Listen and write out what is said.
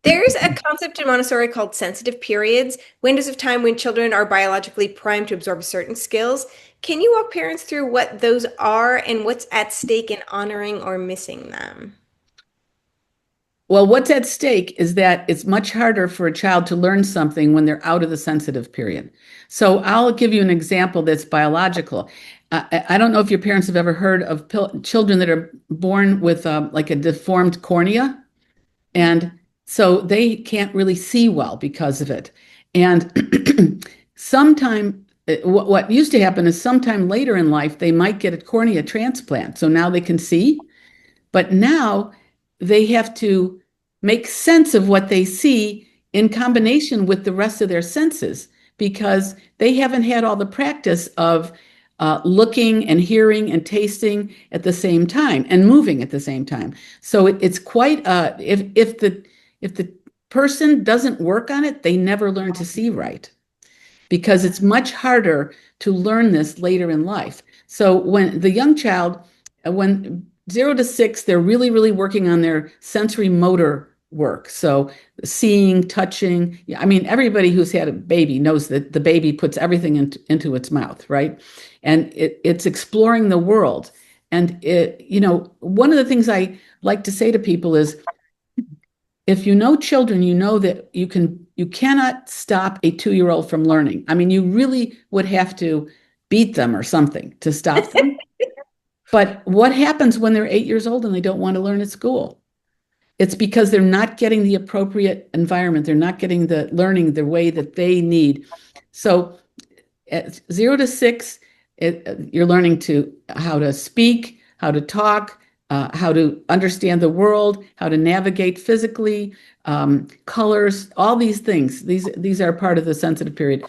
There's a concept in Montessori called sensitive periods, windows of time when children are biologically primed to absorb certain skills. Can you walk parents through what those are and what's at stake in honoring or missing them? Well, what's at stake is that it's much harder for a child to learn something when they're out of the sensitive period. So I'll give you an example that's biological. I don't know if your parents have ever heard of children that are born with like a deformed cornea. And so they can't really see well because of it. And sometime, what used to happen is sometime later in life, they might get a cornea transplant. So now they can see. But now they have to make sense of what they see in combination with the rest of their senses because they haven't had all the practice of looking and hearing and tasting at the same time and moving at the same time. So it's quite if the person doesn't work on it, they never learn to see right because it's much harder to learn this later in life. So when the young child, when 0 to 6, they're really, really working on their sensory motor work. So seeing, touching. Yeah, I mean, everybody who's had a baby knows that the baby puts everything into its mouth, right? And it's exploring the world. And one of the things I like to say to people is, if you know children, you know that you cannot stop a 2-year-old from learning. I mean, you really would have to beat them or something to stop them. But what happens when they're 8 years old and they don't want to learn at school? It's because they're not getting the appropriate environment. They're not getting the learning the way that they need. So at 0 to 6, you're learning how to speak, how to talk, how to understand the world, how to navigate physically, colors, all these things. These are part of the sensitive period.